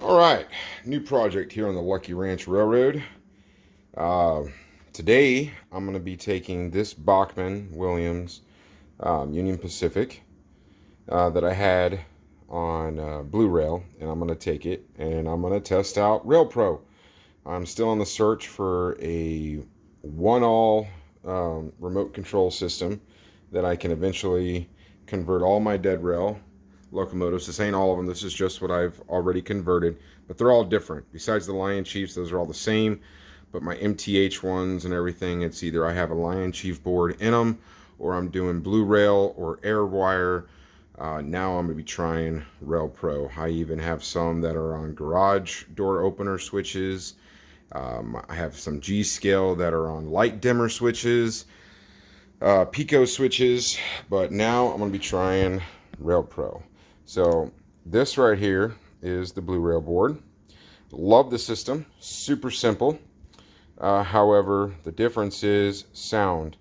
All right, new project here on the Luckey Ranch Railroad. Uh, Today, I'm going to be taking this Bachman Williams Union Pacific that I had on Blue Rail, and I'm going to take it and I'm going to test out Railpro. I'm still on the search for a one-all remote control system that I can eventually convert all my dead rail locomotives. This ain't all of them. This is just what I've already converted, but they're all different. Besides the Lion Chiefs, those are all the same. But my MTH ones and everything, it's either I have a Lion Chief board in them, or I'm doing Blue Rail or Airwire. Now I'm going to be trying Railpro. I even have some that are on garage door opener switches. I have some G-Scale that are on light dimmer switches, Pico switches, but now I'm going to be trying Railpro. So this right here is the Blue Rail board. Love the system, super simple. However, the difference is sound.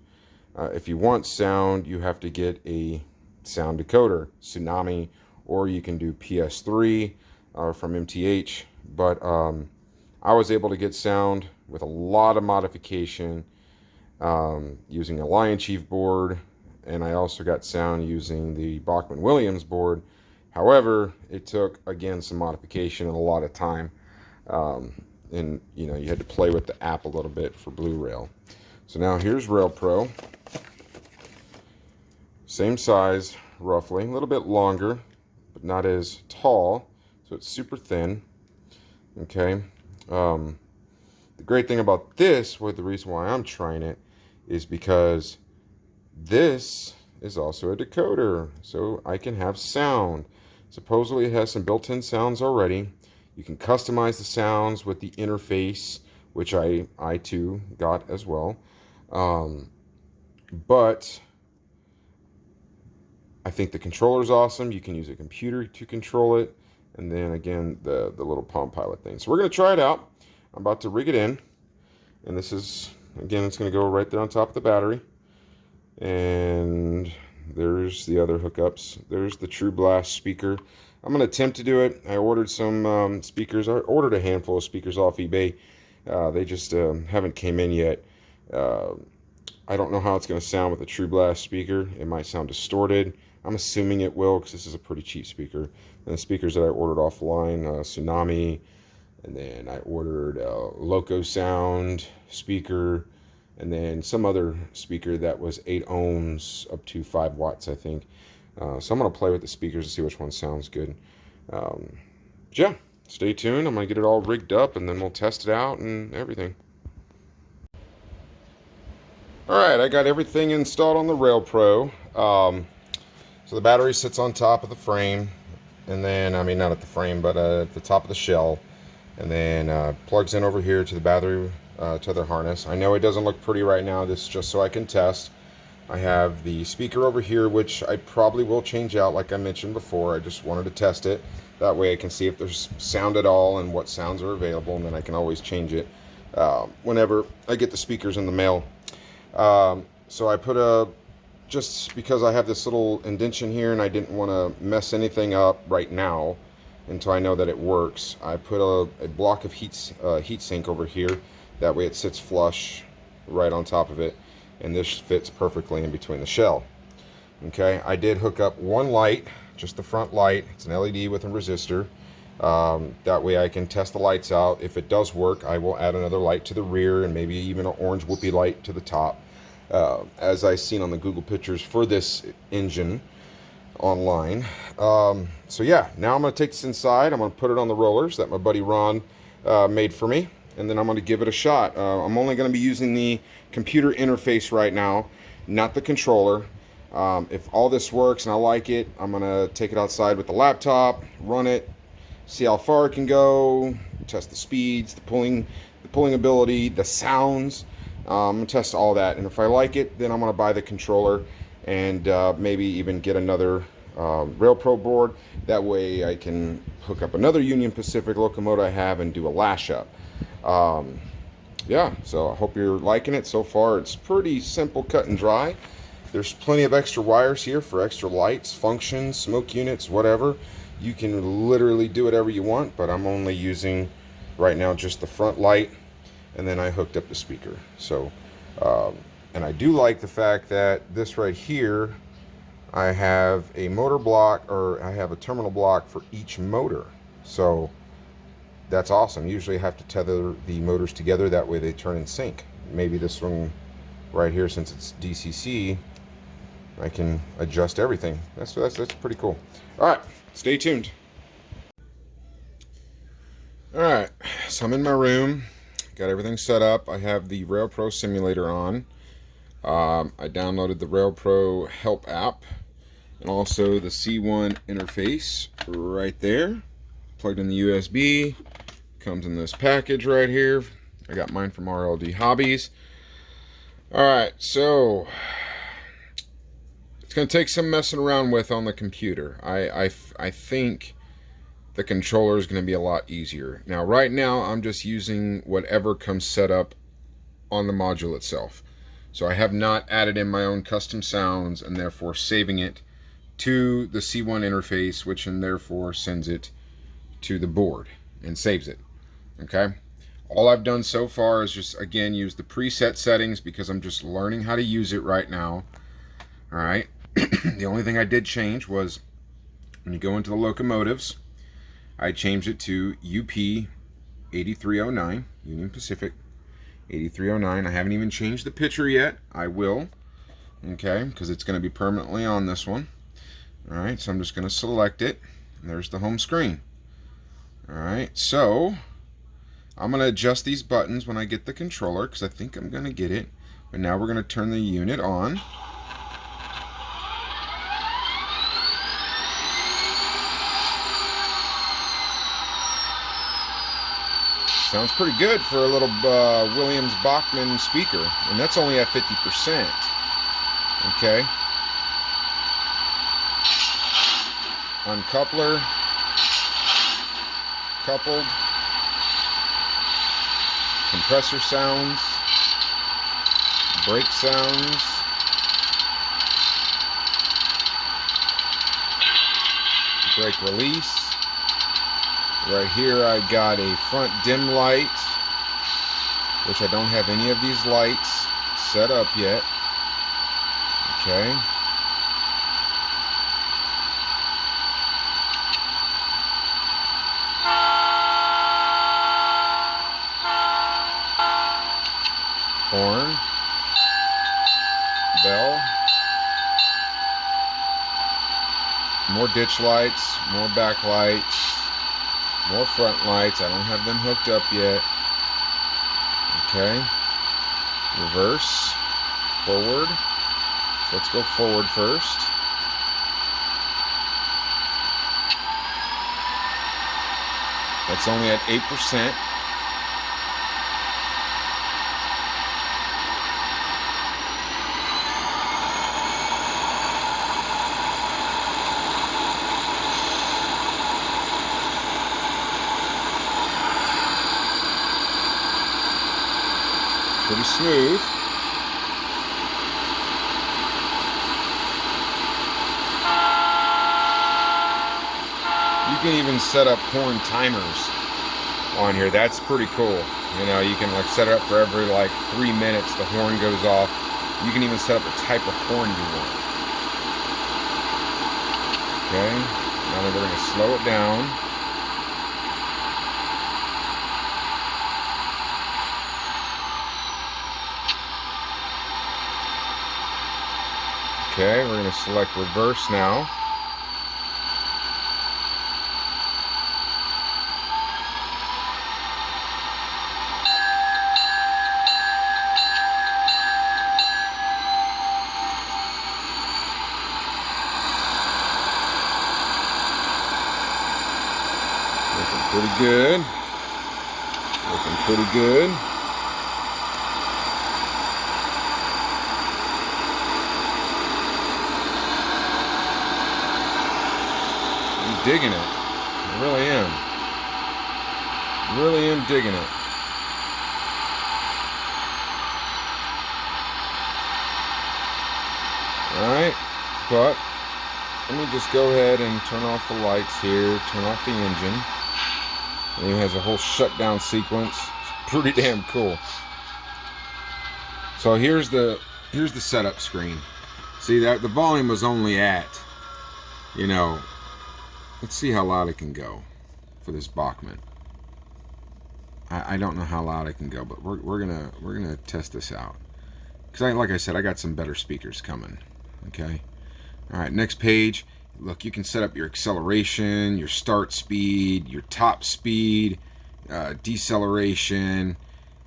If you want sound, you have to get a sound decoder, Tsunami, or you can do PS3 from MTH. But I was able to get sound with a lot of modification using a Lion Chief board, and I also got sound using the Bachman Williams board. However, it took, again, some modification and a lot of time. And you know, you had to play with the app a little bit for Blue Rail. So now here's Railpro. Same size, roughly, a little bit longer, but not as tall, so it's super thin. Okay. The great thing about this, or the reason why I'm trying it, is because this is also a decoder, so I can have sound. Supposedly it has some built-in sounds already. You can customize the sounds with the interface, which I too got as well. But I think the controller is awesome. You can use a computer to control it. And then again, the little Palm Pilot thing. So we're going to try it out. I'm about to rig it in. And this is, again, it's going to go right there on top of the battery. And there's the other hookups. There's the True Blast speaker. I'm going to attempt to do it. I ordered some speakers. I ordered a handful of speakers off eBay. They just haven't came in yet. I don't know how it's going to sound with a True Blast speaker. It might sound distorted. I'm assuming it will, because this is a pretty cheap speaker. And the speakers that I ordered offline, Tsunami, and then I ordered a Loco Sound speaker, and then some other speaker that was 8 ohms up to 5 watts, I think. So I'm going to play with the speakers to see which one sounds good. Yeah, stay tuned. I'm going to get it all rigged up, and then we'll test it out and everything. Alright, I got everything installed on the Railpro. So the battery sits on top of the frame, and then, I mean, not at the frame, but at the top of the shell. And then plugs in over here to the battery tether harness. I know it doesn't look pretty right now. This is just so I can test. I have the speaker over here, which I probably will change out, like I mentioned before. I just wanted to test it. That way I can see if there's sound at all and what sounds are available, and then I can always change it whenever I get the speakers in the mail. So I put just because I have this little indentation here and I didn't want to mess anything up right now until I know that it works, I put a block of heat sink over here. That way it sits flush right on top of it, and this fits perfectly in between the shell. Okay, I did hook up one light, just the front light. It's an LED with a resistor. That way I can test the lights out. If it does work, I will add another light to the rear and maybe even an orange whoopee light to the top, as I seen on the Google pictures for this engine online. So yeah, now I'm going to take this inside. I'm going to put it on the rollers that my buddy Ron made for me, and then I'm going to give it a shot. I'm only going to be using the computer interface right now, not the controller. If all this works and I like it, I'm going to take it outside with the laptop, run it, see how far it can go, test the speeds, the pulling ability, the sounds. I'm going to test all that, and if I like it, then I'm going to buy the controller and maybe even get another Railpro board. That way I can hook up another Union Pacific locomotive I have and do a lash up. Yeah, so I hope you're liking it. So far it's pretty simple, cut and dry. There's plenty of extra wires here for extra lights, functions, smoke units, whatever. You can literally do whatever you want, but I'm only using right now just the front light, and then I hooked up the speaker. So and I do like the fact that this right here, I have a motor block, or I have a terminal block for each motor. So that's awesome. Usually I have to tether the motors together, that way they turn in sync. Maybe this one right here, since it's DCC, I can adjust everything. That's pretty cool. All right, stay tuned. All right, so I'm in my room, got everything set up. I have the Railpro simulator on. I downloaded the Railpro help app and also the C1 interface right there. Plugged in the USB. Comes in this package right here. I got mine from RLD Hobbies. All right, so it's going to take some messing around with on the computer. I think the controller is going to be a lot easier. Now, right now, I'm just using whatever comes set up on the module itself. So I have not added in my own custom sounds and therefore saving it to the C1 interface, which and therefore sends it to the board and saves it. Okay. All I've done so far is just, again, use the preset settings because I'm just learning how to use it right now. All right. The only thing I did change was when you go into the locomotives, I changed it to UP 8309, Union Pacific 8309. I haven't even changed the picture yet. I will. Okay, because it's going to be permanently on this one. All right, so I'm just going to select it. And there's the home screen. All right, so I'm going to adjust these buttons when I get the controller because I think I'm going to get it. But now we're going to turn the unit on. Sounds pretty good for a little Williams Bachmann speaker, and that's only at 50%. Okay. Uncoupler. Coupled. Compressor sounds. Brake sounds. Brake release. Right here I got a front dim light, which I don't have any of these lights set up yet. Okay. Horn. Bell. More ditch lights, more back lights. More front lights. I don't have them hooked up yet. Okay. Reverse. Forward. So let's go forward first. That's only at 8%. Pretty smooth. You can even set up horn timers on here. That's pretty cool. You know, you can like set it up for every like 3 minutes the horn goes off. You can even set up the type of horn you want. Okay, now we're going to slow it down. Okay, we're going to select reverse now. Looking pretty good. Looking pretty good. Digging it. I really am. Really am digging it. Alright, but let me just go ahead and turn off the lights here, turn off the engine. And it has a whole shutdown sequence. It's pretty damn cool. So here's the setup screen. See that the volume was only at, you know, let's see how loud it can go for this Bachmann. I don't know how loud it can go, but we're gonna test this out. Because like I said, I got some better speakers coming. Okay. All right, next page. Look, you can set up your acceleration, your start speed, your top speed, deceleration.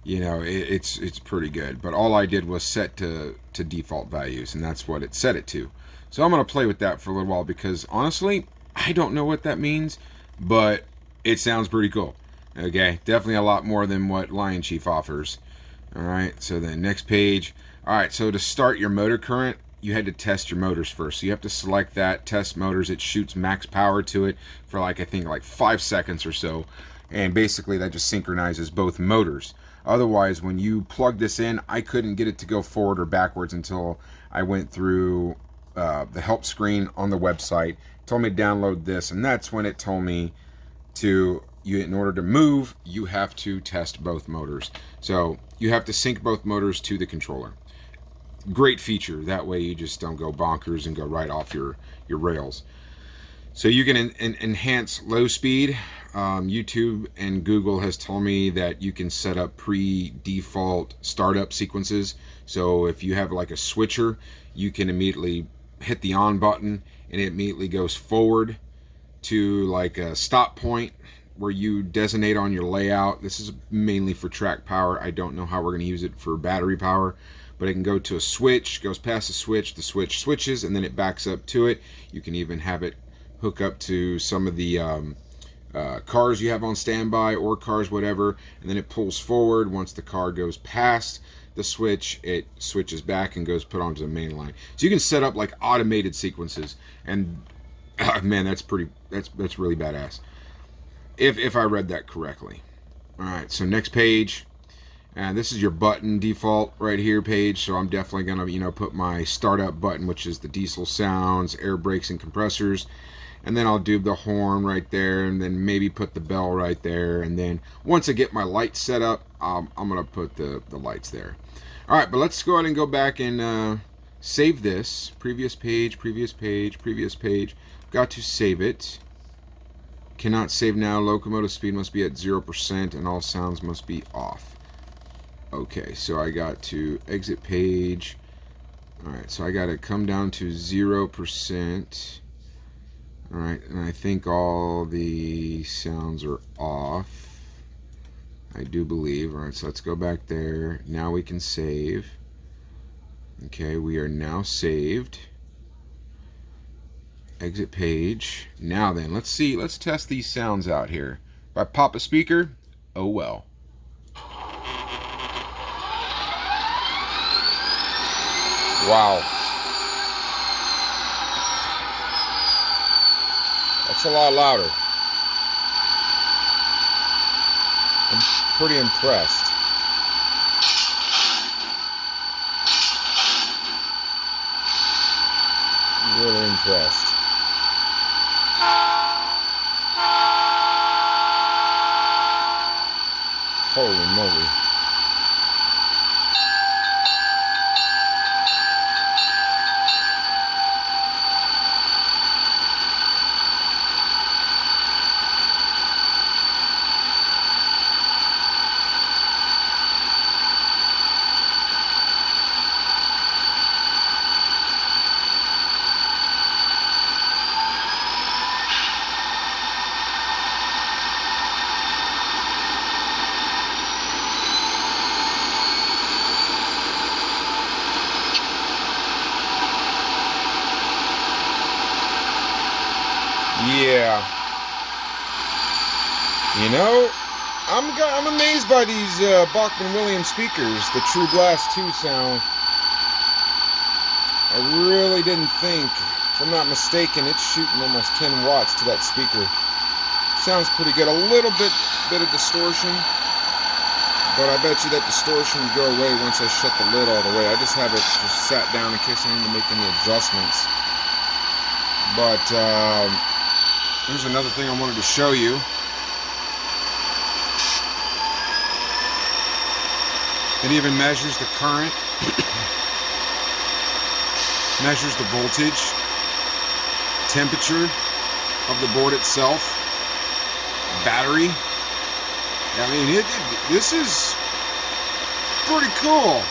You know, it's pretty good. But all I did was set to default values, and that's what it set it to. So I'm going to play with that for a little while because, honestly, I don't know what that means, but it sounds pretty cool. Okay, definitely a lot more than what Lion Chief offers. All right, so then next page. All right, so to start your motor current, you had to test your motors first. So you have to select that, test motors. It shoots max power to it for I think 5 seconds or so. And basically that just synchronizes both motors. Otherwise, when you plug this in, I couldn't get it to go forward or backwards until I went through the help screen on the website. It told me to download this, and that's when it told me in order to move, you have to test both motors. So you have to sync both motors to the controller. Great feature. That way you just don't go bonkers and go right off your rails. So you can enhance low speed. YouTube and Google has told me that you can set up pre-default startup sequences. So if you have like a switcher, you can immediately hit the on button and it immediately goes forward to like a stop point where you designate on your layout. This is mainly for track power. I don't know how we're going to use it for battery power, but it can go to a switch, goes past the switch switches, and then it backs up to it. You can even have it hook up to some of the cars you have on standby or cars, whatever, and then it pulls forward. Once the car goes past the switch, it switches back and goes put onto the main line. So you can set up like automated sequences, and man, that's really badass. If I read that correctly. All right, so next page. And this is your button default right here page. So I'm definitely gonna, put my startup button, which is the diesel sounds, air brakes, and compressors. And then I'll do the horn right there, and then maybe put the bell right there. And then once I get my lights set up, I'm gonna put the lights there. All right, but let's go ahead and go back and save this. Previous page. Got to save it. Cannot save now. Locomotive speed must be at 0% and all sounds must be off. Okay, so I got to exit page. Alright, so I got to come down to 0%. Alright, and I think all the sounds are off. I do believe. Alright, so let's go back there. Now we can save. Okay, we are now saved. Exit page. Now then, let's see. Let's test these sounds out here. If I pop a speaker, oh well. Wow. That's a lot louder. I'm pretty impressed. Really impressed. Holy moly. Yeah, I'm amazed by these Bachmann Williams speakers, the True Blast 2 sound. I really didn't think, if I'm not mistaken, it's shooting almost 10 watts to that speaker. Sounds pretty good. A little bit of distortion, but I bet you that distortion would go away once I shut the lid all the way. I just have it just sat down in case I need to make any adjustments. But here's another thing I wanted to show you. It even measures the current, measures the voltage, temperature of the board itself, battery. I mean, this is pretty cool.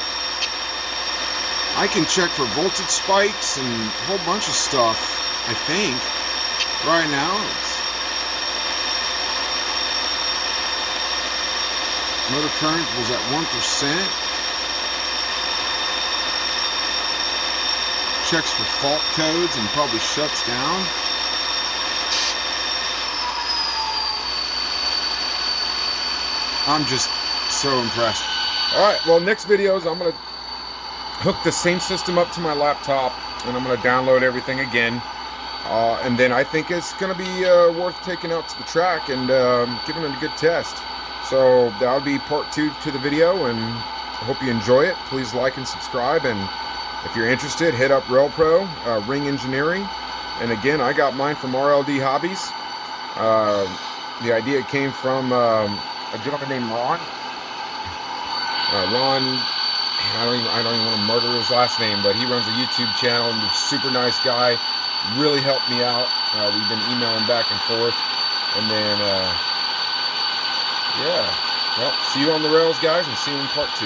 I can check for voltage spikes and a whole bunch of stuff, I think. Right now, motor current was at 1%. Checks for fault codes and probably shuts down. I'm just so impressed. Alright, well, next videos I'm going to hook the same system up to my laptop and I'm going to download everything again. And then I think it's going to be worth taking out to the track and giving it a good test. So that'll be part 2 to the video, and I hope you enjoy it. Please like and subscribe, and if you're interested, hit up Railpro, Ring Engineering. And again, I got mine from RLD Hobbies. The idea came from a gentleman named Ron. Ron, I don't even want to murder his last name, but he runs a YouTube channel and he's a super nice guy. Really helped me out. We've been emailing back and forth, and then yeah, well, see you on the rails, guys, and see you in part 2.